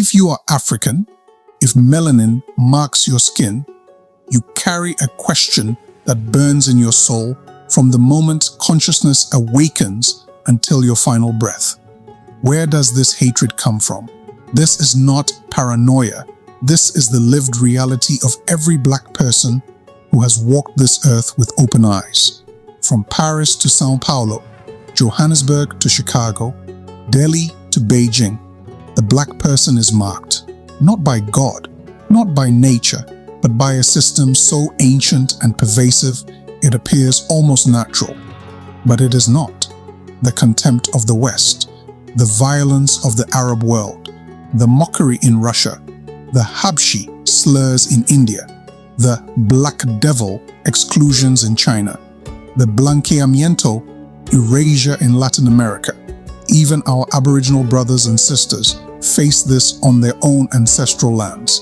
If you are African, if melanin marks your skin, you carry a question that burns in your soul from the moment consciousness awakens until your final breath. Where does this hatred come from? This is not paranoia. This is the lived reality of every Black person who has walked this earth with open eyes. From Paris to Sao Paulo, Johannesburg to Chicago, Delhi to Beijing, the Black person is marked, not by God, not by nature, but by a system so ancient and pervasive it appears almost natural. But it is not. The contempt of the West, the violence of the Arab world, the mockery in Russia, the Habshi slurs in India, the Black Devil exclusions in China, the Blanqueamiento erasure in Latin America. Even our Aboriginal brothers and sisters face this on their own ancestral lands.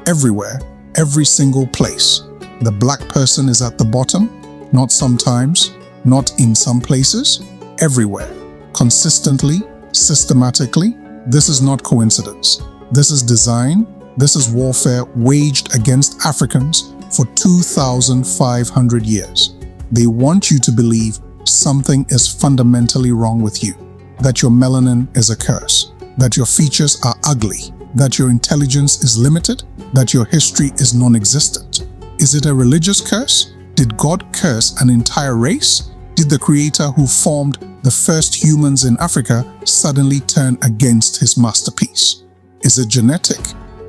Everywhere, every single place, the Black person is at the bottom, not sometimes, not in some places, everywhere, consistently, systematically. This is not coincidence. This is design. This is warfare waged against Africans for 2,500 years. They want you to believe something is fundamentally wrong with you, that your melanin is a curse, that your features are ugly, that your intelligence is limited, that your history is non-existent. Is it a religious curse? Did God curse an entire race? Did the Creator who formed the first humans in Africa suddenly turn against his masterpiece? Is it genetic?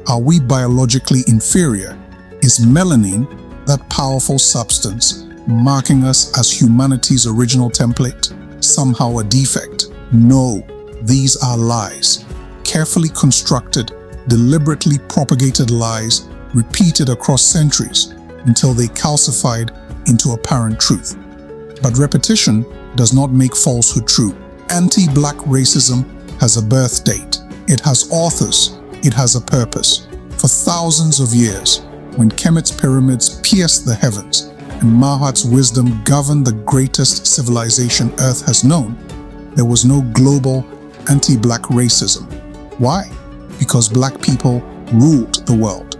Are we biologically inferior? Is melanin, that powerful substance, marking us as humanity's original template, somehow a defect? No, these are lies. Carefully constructed, deliberately propagated lies repeated across centuries until they calcified into apparent truth. But repetition does not make falsehood true. Anti-Black racism has a birth date. It has authors. It has a purpose. For thousands of years, when Kemet's pyramids pierced the heavens and Mahat's wisdom governed the greatest civilization Earth has known, there was no global anti-Black racism. Why? Because Black people ruled the world.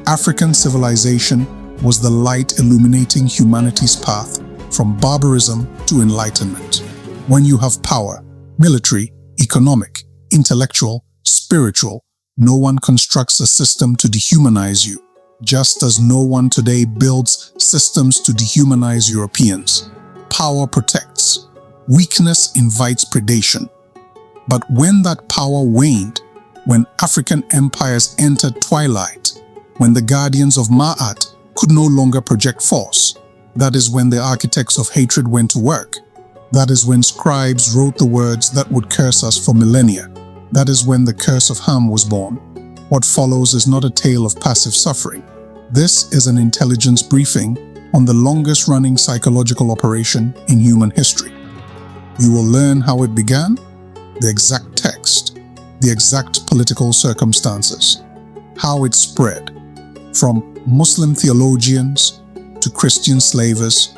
African civilization was the light illuminating humanity's path from barbarism to enlightenment. When you have power, military, economic, intellectual, spiritual, no one constructs a system to dehumanize you, just as no one today builds systems to dehumanize Europeans. Power protects. Weakness invites predation. But when that power waned, when African empires entered twilight, when the guardians of Ma'at could no longer project force, that is when the architects of hatred went to work. That is when scribes wrote the words that would curse us for millennia. That is when the curse of Ham was born. What follows is not a tale of passive suffering. This is an intelligence briefing on the longest-running psychological operation in human history. You will learn how it began, the exact text, the exact political circumstances, how it spread, from Muslim theologians to Christian slavers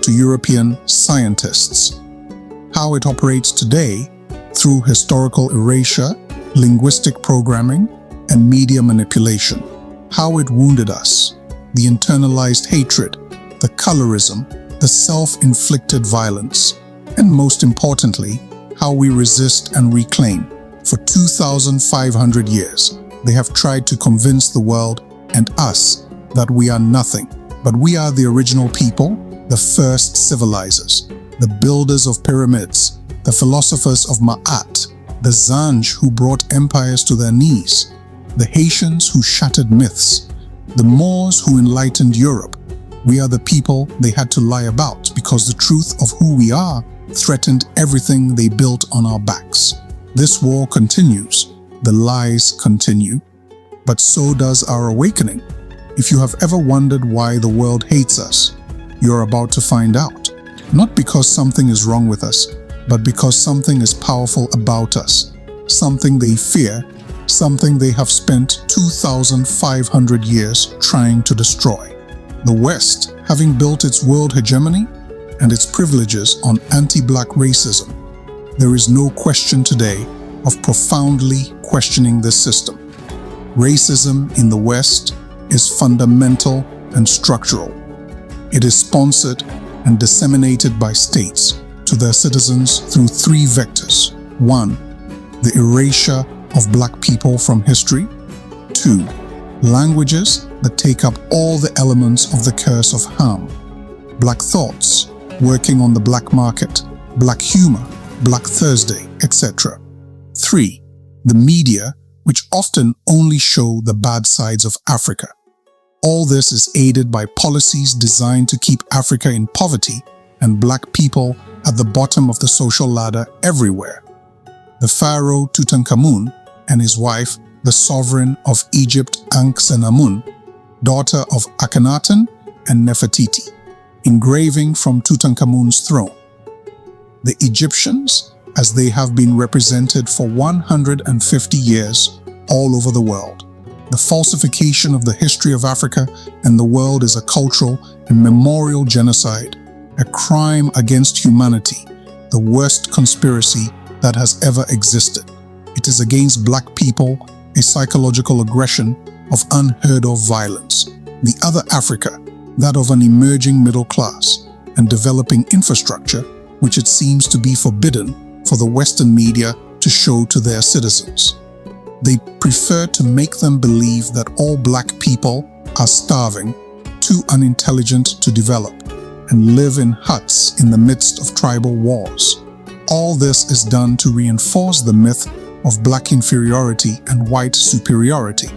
to European scientists, how it operates today through historical erasure, linguistic programming, and media manipulation, how it wounded us, the internalized hatred, the colorism, the self-inflicted violence, and most importantly, how we resist and reclaim. For 2,500 years, they have tried to convince the world and us that we are nothing, but we are the original people, the first civilizers, the builders of pyramids, the philosophers of Ma'at, the Zanj who brought empires to their knees, the Haitians who shattered myths, the Moors who enlightened Europe. We are the people they had to lie about because the truth of who we are threatened everything they built on our backs. This war continues. The lies continue. But so does our awakening. If you have ever wondered why the world hates us, you're about to find out. Not because something is wrong with us, but because something is powerful about us. Something they fear, something they have spent 2,500 years trying to destroy. The West, having built its world hegemony and its privileges on anti-Black racism, there is no question today of profoundly questioning this system. Racism in the West is fundamental and structural. It is sponsored and disseminated by states to their citizens through three vectors. 1. The erasure of black people from history. 2. Languages that take up all the elements of the curse of Ham. Black thoughts, working on the black market, black humor, Black Thursday, etc. 3. The media, which often only show the bad sides of Africa. All this is aided by policies designed to keep Africa in poverty and black people at the bottom of the social ladder everywhere. The pharaoh Tutankhamun and his wife, the sovereign of Egypt Ankhesenamun, daughter of Akhenaten and Nefertiti, engraving from Tutankhamun's throne. The Egyptians, as they have been represented for 150 years all over the world. The falsification of the history of Africa and the world is a cultural and memorial genocide, a crime against humanity, the worst conspiracy that has ever existed. It is against black people, a psychological aggression of unheard of violence. The other Africa, that of an emerging middle class and developing infrastructure, which it seems to be forbidden for the Western media to show to their citizens. They prefer to make them believe that all black people are starving, too unintelligent to develop, and live in huts in the midst of tribal wars. All this is done to reinforce the myth of black inferiority and white superiority.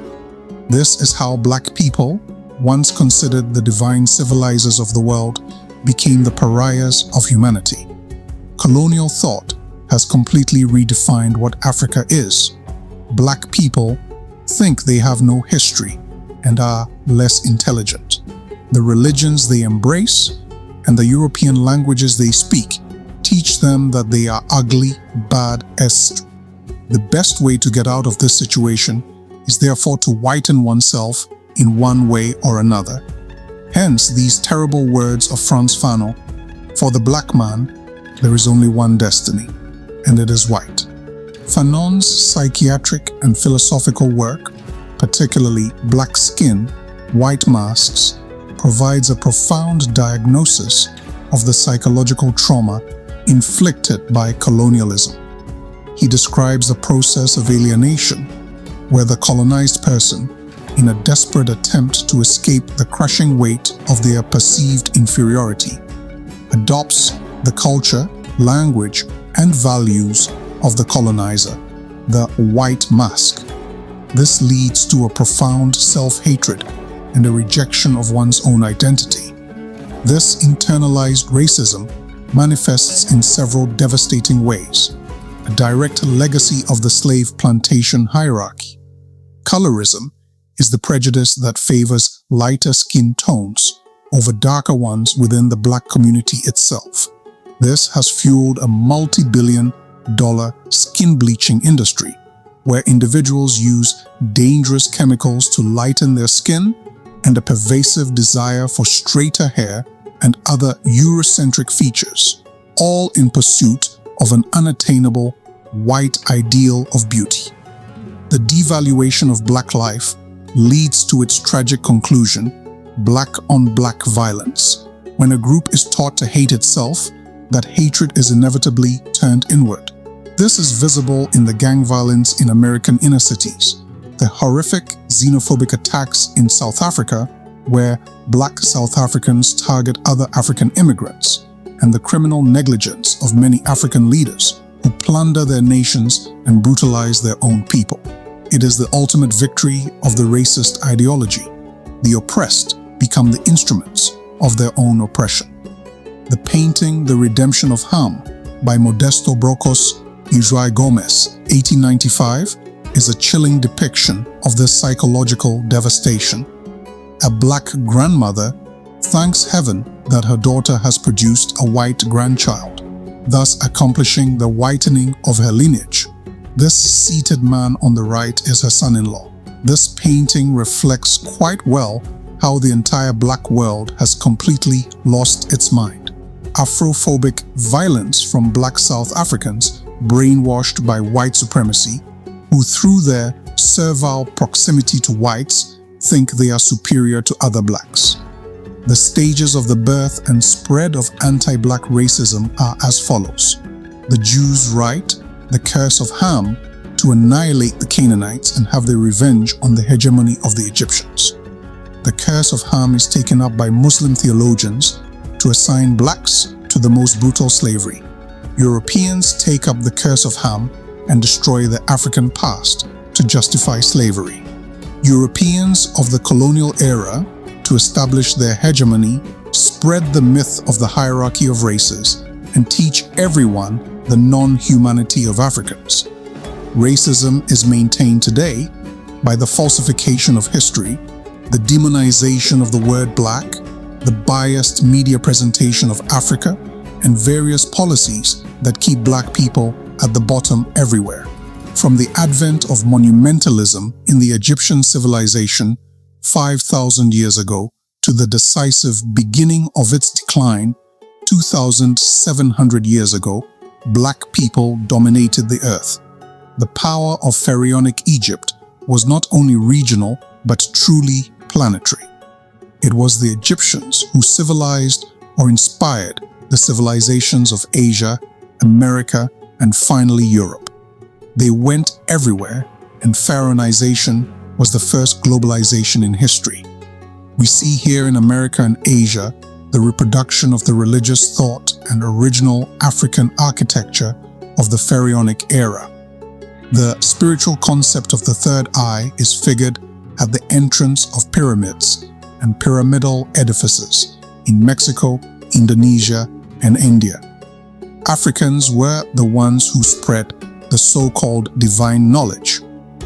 This is how black people, once considered the divine civilizers of the world, became the pariahs of humanity. Colonial thought has completely redefined what Africa is. Black people think they have no history and are less intelligent. The religions they embrace and the European languages they speak teach them that they are ugly, bad, etc. The best way to get out of this situation is therefore to whiten oneself in one way or another. Hence these terrible words of Frantz Fanon, "For the black man, there is only one destiny, and it is white." Fanon's psychiatric and philosophical work, particularly Black Skin, White Masks, provides a profound diagnosis of the psychological trauma inflicted by colonialism. He describes the process of alienation, where the colonized person, in a desperate attempt to escape the crushing weight of their perceived inferiority, adopts the culture, language, and values of the colonizer, the white mask. This leads to a profound self-hatred and a rejection of one's own identity. This internalized racism manifests in several devastating ways, a direct legacy of the slave plantation hierarchy. Colorism is the prejudice that favors lighter skin tones over darker ones within the black community itself. This has fueled a multi-billion-dollar skin bleaching industry, where individuals use dangerous chemicals to lighten their skin and a pervasive desire for straighter hair and other Eurocentric features, all in pursuit of an unattainable white ideal of beauty. The devaluation of black life leads to its tragic conclusion, black-on-black violence. When a group is taught to hate itself, that hatred is inevitably turned inward. This is visible in the gang violence in American inner cities, the horrific xenophobic attacks in South Africa, where black South Africans target other African immigrants, and the criminal negligence of many African leaders who plunder their nations and brutalize their own people. It is the ultimate victory of the racist ideology. The oppressed become the instruments of their own oppression. The painting The Redemption of Ham by Modesto Brocos y João Gomes, 1895, is a chilling depiction of this psychological devastation. A black grandmother thanks heaven that her daughter has produced a white grandchild, thus accomplishing the whitening of her lineage. This seated man on the right is her son-in-law. This painting reflects quite well how the entire black world has completely lost its mind. Afrophobic violence from black South Africans brainwashed by white supremacy, who through their servile proximity to whites think they are superior to other blacks. The stages of the birth and spread of anti-black racism are as follows. The Jews write the curse of Ham to annihilate the Canaanites and have their revenge on the hegemony of the Egyptians. The curse of Ham is taken up by Muslim theologians to assign blacks to the most brutal slavery. Europeans take up the curse of Ham and destroy the African past to justify slavery. Europeans of the colonial era, to establish their hegemony, spread the myth of the hierarchy of races and teach everyone the non-humanity of Africans. Racism is maintained today by the falsification of history, the demonization of the word black, the biased media presentation of Africa, and various policies that keep black people at the bottom everywhere. From the advent of monumentalism in the Egyptian civilization 5,000 years ago to the decisive beginning of its decline 2,700 years ago, black people dominated the earth. The power of pharaonic Egypt was not only regional but truly planetary. It was the Egyptians who civilized or inspired the civilizations of Asia, America, and finally Europe. They went everywhere, and Pharaonization was the first globalization in history. We see here in America and Asia the reproduction of the religious thought and original African architecture of the Pharaonic era. The spiritual concept of the third eye is figured at the entrance of pyramids and pyramidal edifices in Mexico, Indonesia, and India. Africans were the ones who spread the so-called divine knowledge.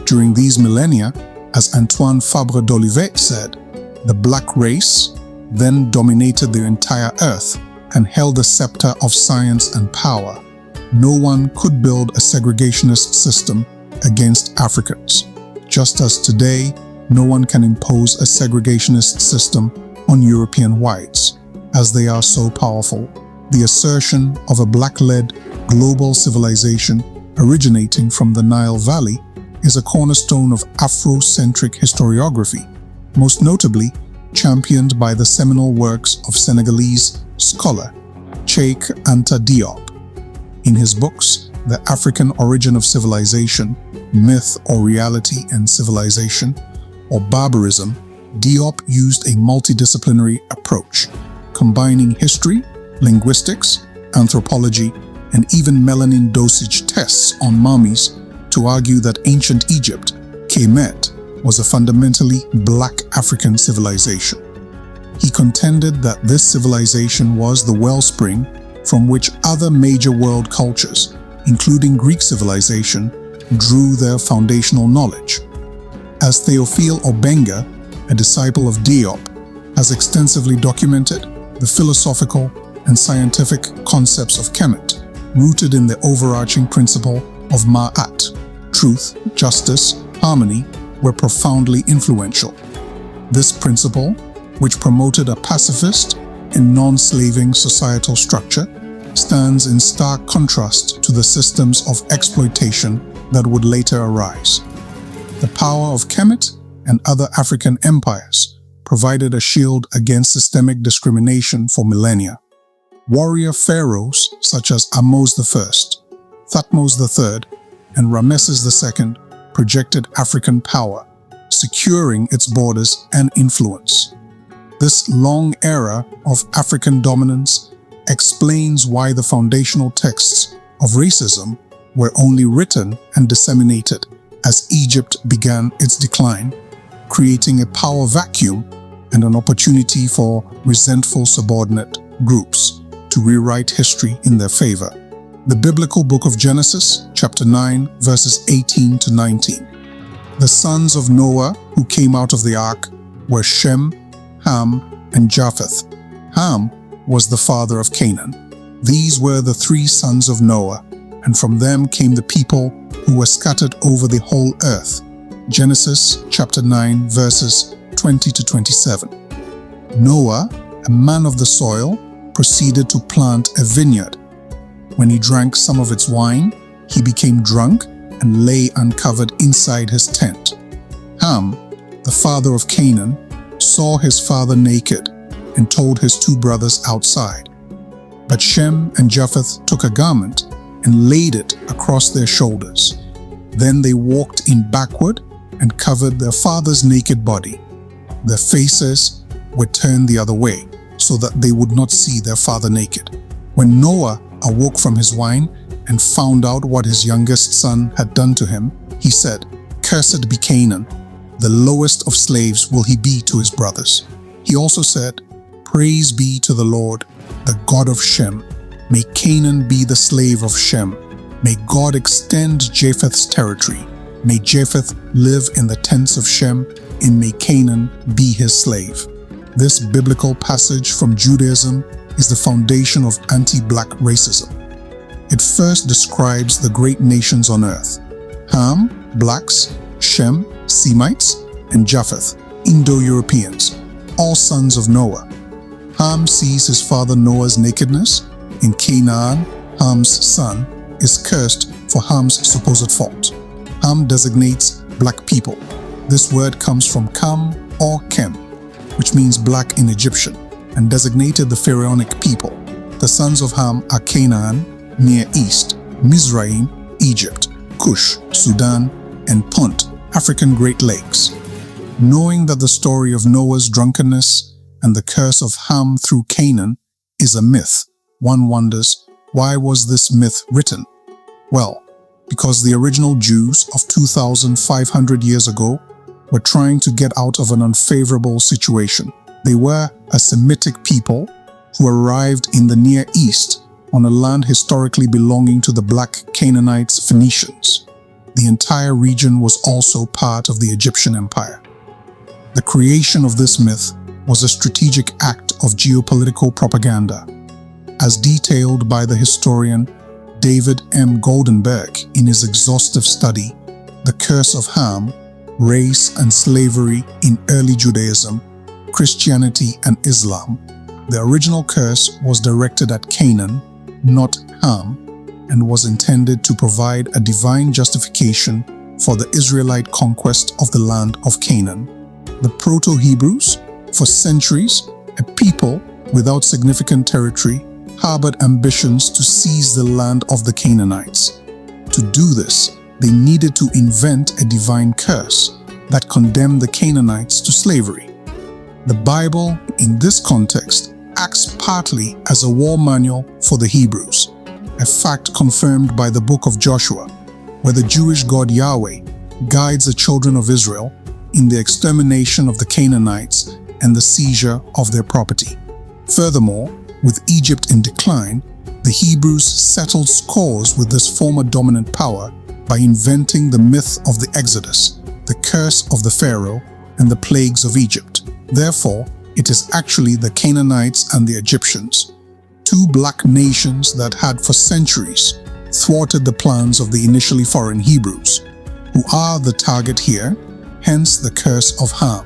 During these millennia, as Antoine Fabre d'Olivet said, the black race then dominated the entire earth and held the scepter of science and power. No one could build a segregationist system against Africans, just as today no one can impose a segregationist system on European whites, as they are so powerful. The assertion of a black-led global civilization originating from the Nile Valley is a cornerstone of Afrocentric historiography, most notably championed by the seminal works of Senegalese scholar Cheikh Anta Diop. In his books, The African Origin of Civilization, Myth or Reality and Civilization, or Barbarism, Diop used a multidisciplinary approach, combining history, linguistics, anthropology, and even melanin dosage tests on mummies to argue that ancient Egypt, Kemet, was a fundamentally black African civilization. He contended that this civilization was the wellspring from which other major world cultures, including Greek civilization, drew their foundational knowledge. As Theophile Obenga, a disciple of Diop, has extensively documented the philosophical and scientific concepts of Kemet, rooted in the overarching principle of Ma'at, truth, justice, harmony, were profoundly influential. This principle, which promoted a pacifist and non-slaving societal structure, stands in stark contrast to the systems of exploitation that would later arise. The power of Kemet and other African empires provided a shield against systemic discrimination for millennia. Warrior pharaohs such as Ahmose I, Thutmose III, and Ramesses II projected African power, securing its borders and influence. This long era of African dominance explains why the foundational texts of racism were only written and disseminated as Egypt began its decline, creating a power vacuum and an opportunity for resentful subordinate groups to rewrite history in their favor. The biblical book of Genesis, chapter 9, verses 18 to 19. The sons of Noah who came out of the ark were Shem, Ham, and Japheth. Ham was the father of Canaan. These were the three sons of Noah, and from them came the people who were scattered over the whole earth. Genesis chapter 9, verses 20 to 27. Noah, a man of the soil, proceeded to plant a vineyard. When he drank some of its wine, he became drunk and lay uncovered inside his tent. Ham, the father of Canaan, saw his father naked and told his two brothers outside. But Shem and Japheth took a garment and laid it across their shoulders. Then they walked in backward and covered their father's naked body. Their faces were turned the other way, so that they would not see their father naked. When Noah awoke from his wine and found out what his youngest son had done to him, he said, "Cursed be Canaan, the lowest of slaves will he be to his brothers." He also said, "Praise be to the Lord, the God of Shem. May Canaan be the slave of Shem. May God extend Japheth's territory. May Japheth live in the tents of Shem, and may Canaan be his slave." This biblical passage from Judaism is the foundation of anti-black racism. It first describes the great nations on earth: Ham, blacks; Shem, Semites; and Japheth, Indo-Europeans, all sons of Noah. Ham sees his father Noah's nakedness, and Canaan, Ham's son, is cursed for Ham's supposed fault. Ham designates black people. This word comes from Kam or Kem, which means black in Egyptian, and designated the pharaonic people. The sons of Ham are Canaan, Near East; Mizraim, Egypt; Cush, Sudan; and Punt, African Great Lakes. Knowing that the story of Noah's drunkenness and the curse of Ham through Canaan is a myth, one wonders, why was this myth written? Well, because the original Jews of 2,500 years ago were trying to get out of an unfavorable situation. They were a Semitic people who arrived in the Near East on a land historically belonging to the black Canaanites, Phoenicians. The entire region was also part of the Egyptian Empire. The creation of this myth was a strategic act of geopolitical propaganda, as detailed by the historian David M. Goldenberg in his exhaustive study, The Curse of Ham, Race and Slavery in Early Judaism, Christianity and Islam. The original curse was directed at Canaan, not Ham, and was intended to provide a divine justification for the Israelite conquest of the land of Canaan. The Proto-Hebrews, for centuries, a people without significant territory, harbored ambitions to seize the land of the Canaanites. To do this, they needed to invent a divine curse that condemned the Canaanites to slavery. The Bible, in this context, acts partly as a war manual for the Hebrews, a fact confirmed by the book of Joshua, where the Jewish God Yahweh guides the children of Israel in the extermination of the Canaanites and the seizure of their property. Furthermore, with Egypt in decline, the Hebrews settled scores with this former dominant power by inventing the myth of the Exodus, the curse of the Pharaoh, and the plagues of Egypt. Therefore, it is actually the Canaanites and the Egyptians, two black nations that had for centuries thwarted the plans of the initially foreign Hebrews, who are the target here, hence the curse of Ham.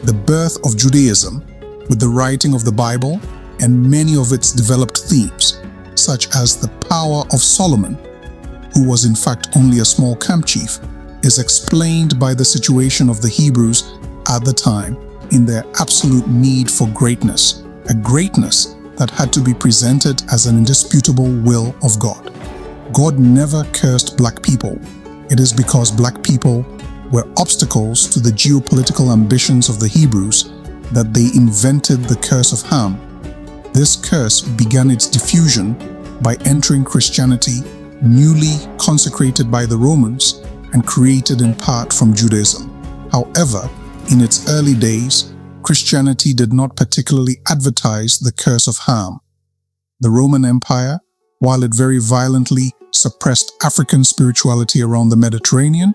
The birth of Judaism, with the writing of the Bible and many of its developed themes, such as the power of Solomon, who was in fact only a small camp chief, is explained by the situation of the Hebrews at the time in their absolute need for greatness, a greatness that had to be presented as an indisputable will of God. God never cursed black people. It is because black people were obstacles to the geopolitical ambitions of the Hebrews that they invented the curse of Ham. This curse began its diffusion by entering Christianity, newly consecrated by the Romans and created in part from Judaism. However, in its early days, Christianity did not particularly advertise the curse of Ham. The Roman Empire, while it very violently suppressed African spirituality around the Mediterranean,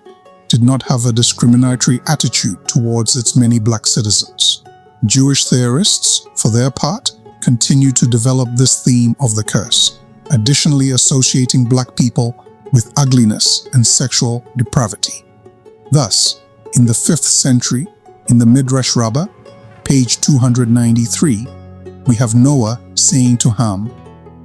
did not have a discriminatory attitude towards its many black citizens. Jewish theorists, for their part, continue to develop this theme of the curse, additionally associating black people with ugliness and sexual depravity. Thus, in the 5th century, in the Midrash Rabbah, page 293, we have Noah saying to Ham,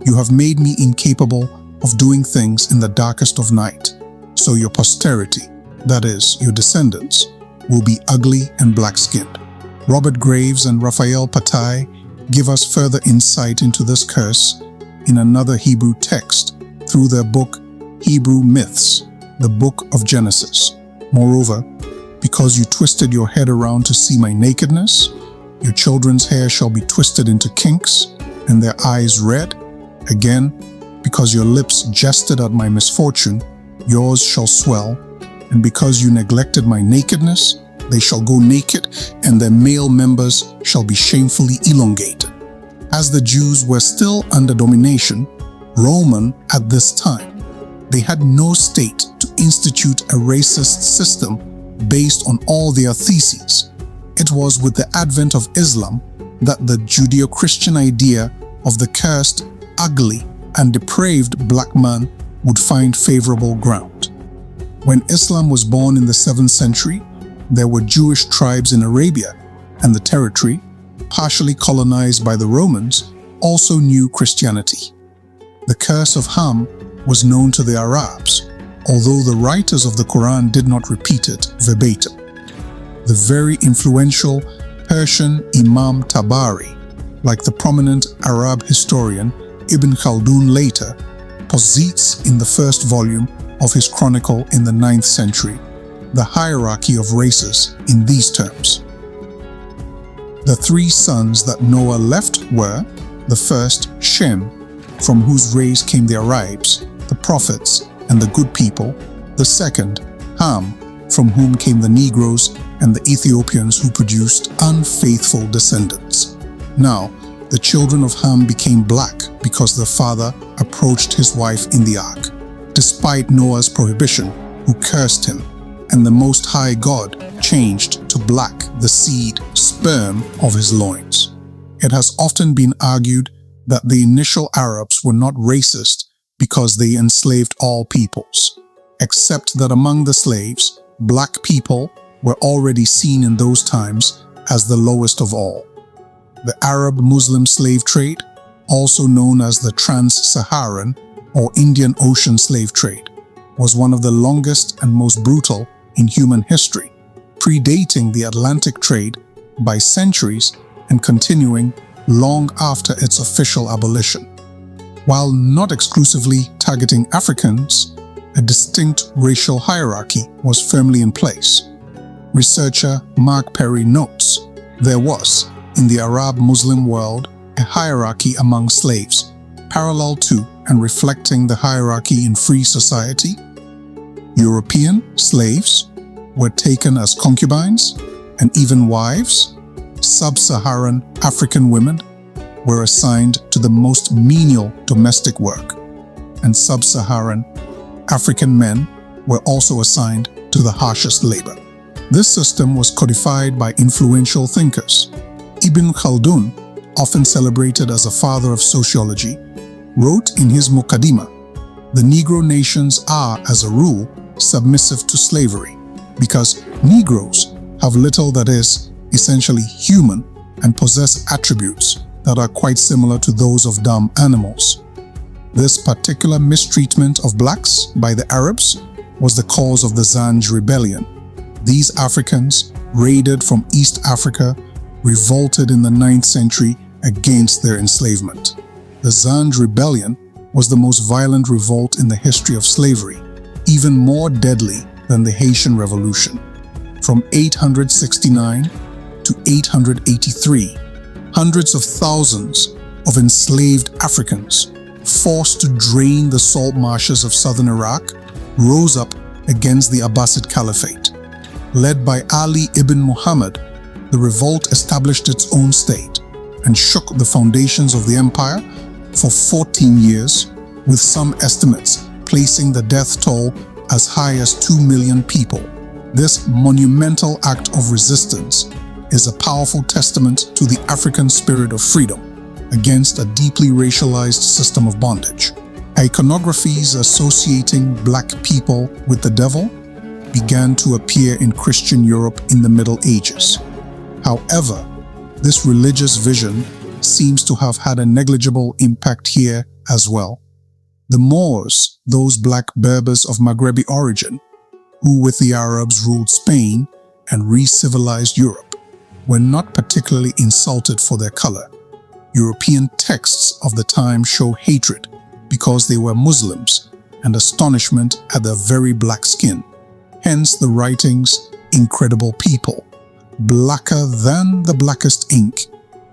"You have made me incapable of doing things in the darkest of night, so your posterity, that is, your descendants, will be ugly and black-skinned. Robert Graves and Raphael Patai give us further insight into this curse in another Hebrew text through their book Hebrew Myths, the Book of Genesis. Moreover, because you twisted your head around to see my nakedness, your children's hair shall be twisted into kinks, and their eyes red. Again, because your lips jested at my misfortune, yours shall swell, and because you neglected my nakedness, they shall go naked, and their male members shall be shamefully elongated. As the Jews were still under domination, Roman at this time, they had no state to institute a racist system based on all their theses. It was with the advent of Islam that the Judeo-Christian idea of the cursed, ugly, and depraved black man would find favorable ground. When Islam was born in the 7th century, there were Jewish tribes in Arabia, and the territory, partially colonized by the Romans, also knew Christianity. The curse of Ham was known to the Arabs, although the writers of the Quran did not repeat it verbatim. The very influential Persian Imam Tabari, like the prominent Arab historian Ibn Khaldun later, posits in the first volume of his chronicle in the 9th century the hierarchy of races in these terms. The three sons that Noah left were, the first, Shem, from whose race came the Arabs, the prophets, and the good people; the second, Ham, from whom came the Negroes and the Ethiopians who produced unfaithful descendants. Now, the children of Ham became black because the father approached his wife in the ark, despite Noah's prohibition, who cursed him, and the Most High God changed to black the seed, sperm of his loins. It has often been argued that the initial Arabs were not racist because they enslaved all peoples, except that among the slaves, black people were already seen in those times as the lowest of all. The Arab-Muslim slave trade, also known as the Trans-Saharan or Indian Ocean slave trade, was one of the longest and most brutal in human history, predating the Atlantic trade by centuries and continuing long after its official abolition. While not exclusively targeting Africans, a distinct racial hierarchy was firmly in place. Researcher Mark Perry notes, there was, in the Arab-Muslim world, a hierarchy among slaves, parallel to and reflecting the hierarchy in free society. European slaves were taken as concubines and even wives. Sub-Saharan African women were assigned to the most menial domestic work, and Sub-Saharan African men were also assigned to the harshest labor. This system was codified by influential thinkers. Ibn Khaldun, often celebrated as a father of sociology, wrote in his Muqaddimah, the Negro nations are, as a rule, submissive to slavery, because Negroes have little that is essentially human and possess attributes that are quite similar to those of dumb animals. This particular mistreatment of blacks by the Arabs was the cause of the Zanj rebellion. These Africans, raided from East Africa, revolted in the 9th century against their enslavement. The Zanj rebellion was the most violent revolt in the history of slavery, even more deadly than the Haitian Revolution. From 869 to 883, hundreds of thousands of enslaved Africans, forced to drain the salt marshes of southern Iraq, rose up against the Abbasid Caliphate. Led by Ali ibn Muhammad, the revolt established its own state and shook the foundations of the empire for 14 years, with some estimates placing the death toll as high as 2 million people. This monumental act of resistance is a powerful testament to the African spirit of freedom against a deeply racialized system of bondage. Iconographies associating black people with the devil began to appear in Christian Europe in the Middle Ages. However, this religious vision seems to have had a negligible impact here as well. The Moors, those black Berbers of Maghrebi origin, who with the Arabs ruled Spain and re-civilized Europe, were not particularly insulted for their color. European texts of the time show hatred because they were Muslims and astonishment at their very black skin. Hence the writings, incredible people, blacker than the blackest ink,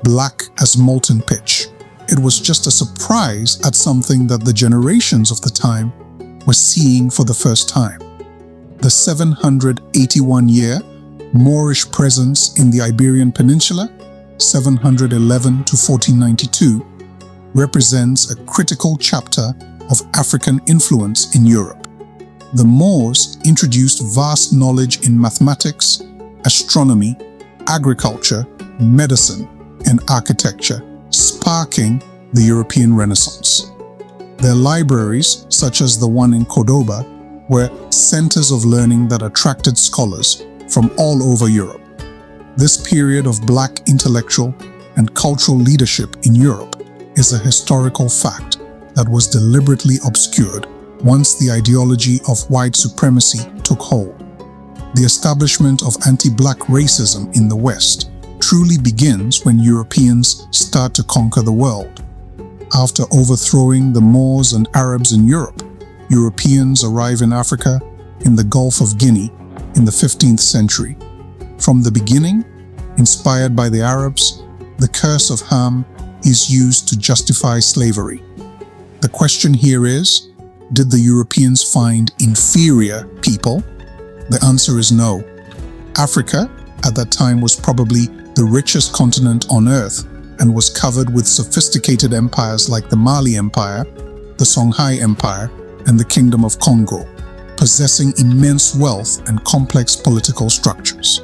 black as molten pitch. It was just a surprise at something that the generations of the time were seeing for the first time. The 781-year Moorish presence in the Iberian Peninsula, 711 to 1492, represents a critical chapter of African influence in Europe. The Moors introduced vast knowledge in mathematics, astronomy, agriculture, medicine, and architecture, sparking the European Renaissance. Their libraries, such as the one in Cordoba, were centers of learning that attracted scholars from all over Europe. This period of black intellectual and cultural leadership in Europe is a historical fact that was deliberately obscured once the ideology of white supremacy took hold. The establishment of anti-black racism in the West truly begins when Europeans start to conquer the world. After overthrowing the Moors and Arabs in Europe, Europeans arrive in Africa in the Gulf of Guinea in the 15th century. From the beginning, inspired by the Arabs, the curse of Ham is used to justify slavery. The question here is, did the Europeans find inferior people? The answer is no. Africa, at that time, was probably the richest continent on earth and was covered with sophisticated empires like the Mali Empire, the Songhai Empire, and the Kingdom of Congo, possessing immense wealth and complex political structures.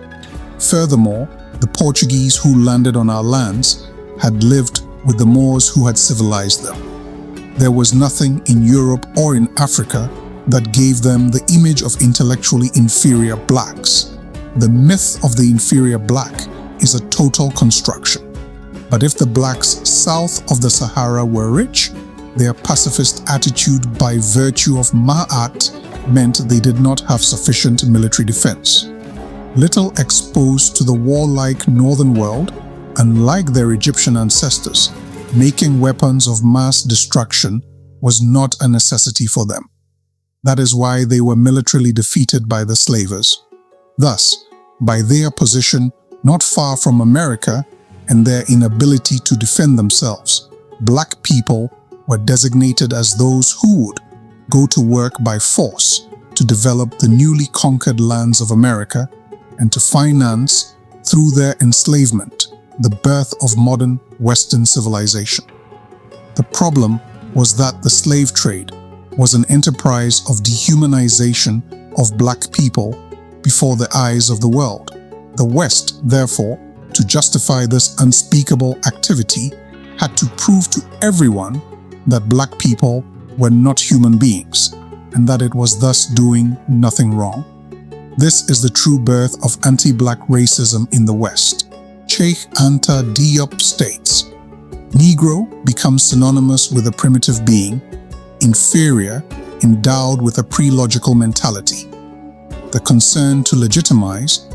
Furthermore, the Portuguese who landed on our lands had lived with the Moors who had civilized them. There was nothing in Europe or in Africa that gave them the image of intellectually inferior blacks. The myth of the inferior black is a total construction. But if the blacks south of the Sahara were rich, their pacifist attitude by virtue of Ma'at meant they did not have sufficient military defense. Little exposed to the warlike northern world, unlike their Egyptian ancestors, making weapons of mass destruction was not a necessity for them. That is why they were militarily defeated by the slavers. Thus, by their position not far from America and their inability to defend themselves, black people were designated as those who would go to work by force to develop the newly conquered lands of America and to finance, through their enslavement, the birth of modern Western civilization. The problem was that the slave trade was an enterprise of dehumanization of black people before the eyes of the world. The West, therefore, to justify this unspeakable activity, had to prove to everyone that black people were not human beings, and that it was thus doing nothing wrong. This is the true birth of anti-black racism in the West. Sheikh Anta Diop states, Negro becomes synonymous with a primitive being, inferior, endowed with a pre-logical mentality. The concern to legitimize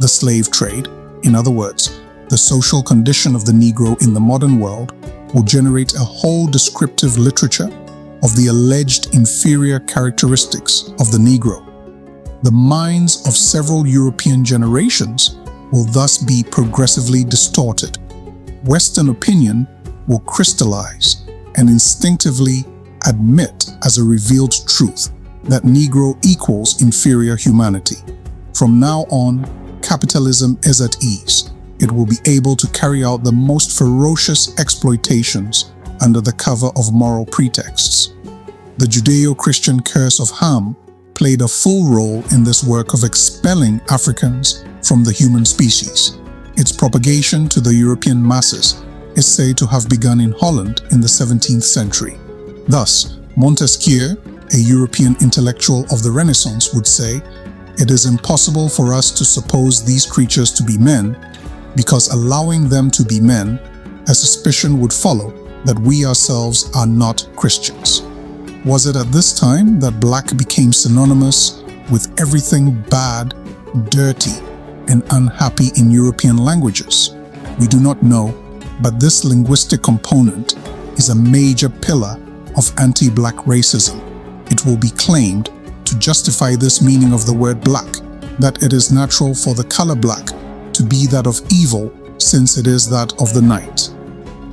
the slave trade, in other words, the social condition of the Negro in the modern world, will generate a whole descriptive literature of the alleged inferior characteristics of the Negro. The minds of several European generations will thus be progressively distorted. Western opinion will crystallize and instinctively admit as a revealed truth that Negro equals inferior humanity. From now on, capitalism is at ease. It will be able to carry out the most ferocious exploitations under the cover of moral pretexts. The Judeo-Christian curse of Ham played a full role in this work of expelling Africans from the human species. Its propagation to the European masses is said to have begun in Holland in the 17th century. Thus, Montesquieu, a European intellectual of the Renaissance, would say, "It is impossible for us to suppose these creatures to be men, because allowing them to be men, a suspicion would follow that we ourselves are not Christians." Was it at this time that black became synonymous with everything bad, dirty, and unhappy in European languages? We do not know, but this linguistic component is a major pillar of anti-black racism. It will be claimed to justify this meaning of the word black, that it is natural for the color black to be that of evil since it is that of the night.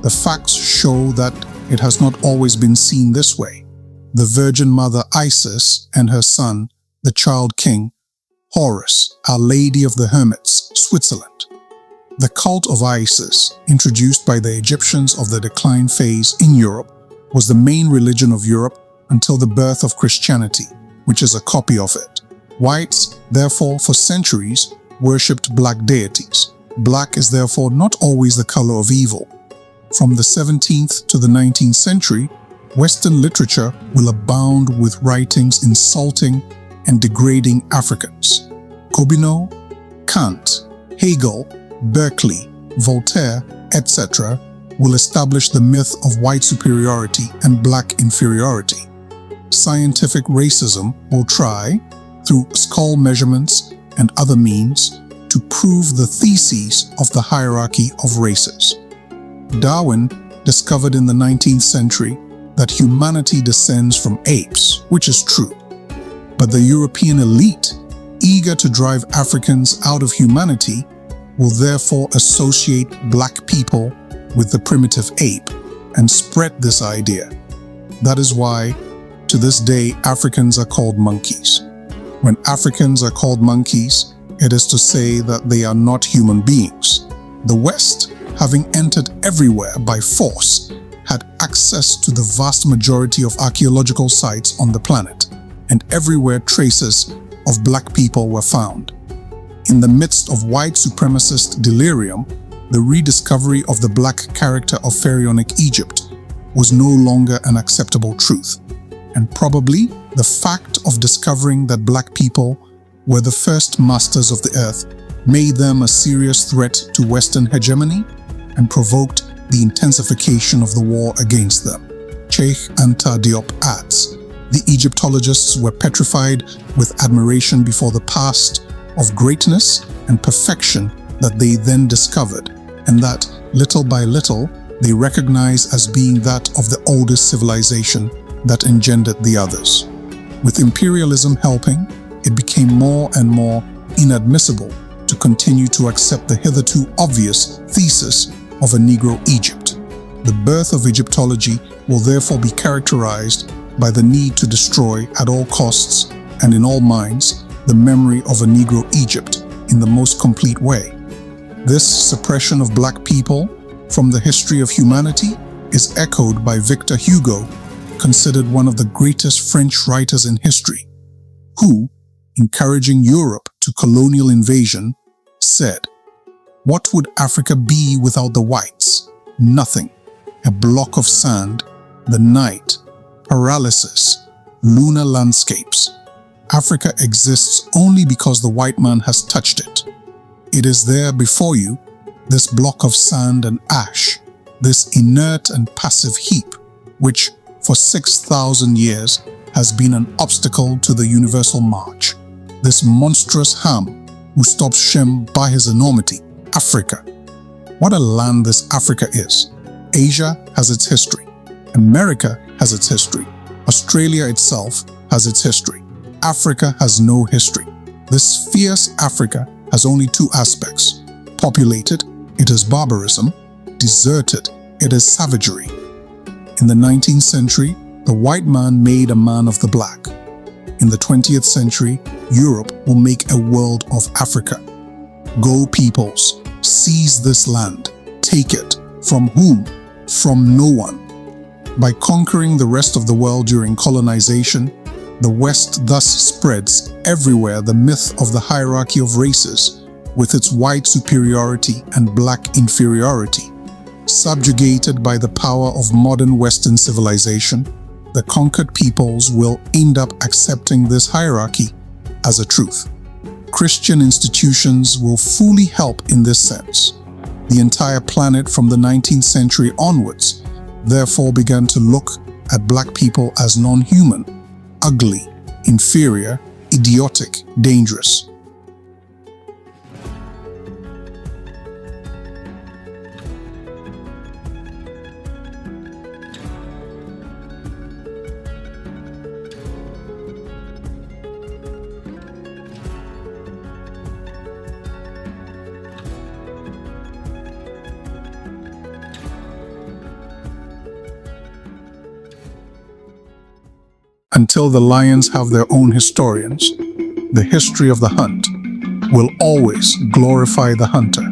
The facts show that it has not always been seen this way. The Virgin Mother Isis and her son, the child king, Horus, Our Lady of the Hermits, Switzerland. The cult of Isis, introduced by the Egyptians of the decline phase in Europe, was the main religion of Europe until the birth of Christianity, which is a copy of it. Whites, therefore, for centuries, worshipped black deities. Black is therefore not always the color of evil. From the 17th to the 19th century, Western literature will abound with writings insulting and degrading Africans. Gobineau, Kant, Hegel, Berkeley, Voltaire, etc. will establish the myth of white superiority and black inferiority. Scientific racism will try, through skull measurements and other means, to prove the theses of the hierarchy of races. Darwin discovered in the 19th century that humanity descends from apes, which is true. But the European elite, eager to drive Africans out of humanity, will therefore associate black people with the primitive ape and spread this idea. That is why, to this day, Africans are called monkeys. When Africans are called monkeys, it is to say that they are not human beings. The West, having entered everywhere by force, had access to the vast majority of archaeological sites on the planet, and everywhere traces of black people were found. In the midst of white supremacist delirium, the rediscovery of the black character of pharaonic Egypt was no longer an acceptable truth, and probably the fact of discovering that black people were the first masters of the earth made them a serious threat to Western hegemony and provoked the intensification of the war against them. Cheikh Anta Diop adds, the Egyptologists were petrified with admiration before the past of greatness and perfection that they then discovered, and that, little by little, they recognized as being that of the oldest civilization that engendered the others. With imperialism helping, it became more and more inadmissible to continue to accept the hitherto obvious thesis of a Negro Egypt. The birth of Egyptology will therefore be characterized by the need to destroy at all costs and in all minds the memory of a Negro Egypt in the most complete way. This suppression of black people from the history of humanity is echoed by Victor Hugo, considered one of the greatest French writers in history, who, encouraging Europe to colonial invasion, said, "What would Africa be without the whites? Nothing. A block of sand, the night, paralysis, lunar landscapes. Africa exists only because the white man has touched it. It is there before you, this block of sand and ash, this inert and passive heap, which for 6,000 years has been an obstacle to the universal march. This monstrous Ham who stops Shem by his enormity, Africa. What a land this Africa is. Asia has its history. America has its history. Australia itself has its history. Africa has no history. This fierce Africa has only two aspects. Populated, it is barbarism. Deserted, it is savagery. In the 19th century, the white man made a man of the black. In the 20th century, Europe will make a world of Africa. Go peoples, seize this land. Take it. From whom? From no one. By conquering the rest of the world during colonization, the West thus spreads everywhere the myth of the hierarchy of races with its white superiority and black inferiority. Subjugated by the power of modern Western civilization, the conquered peoples will end up accepting this hierarchy as a truth. Christian institutions will fully help in this sense. The entire planet from the 19th century onwards therefore began to look at black people as non-human, ugly, inferior, idiotic, dangerous. Until the lions have their own historians, the history of the hunt will always glorify the hunter.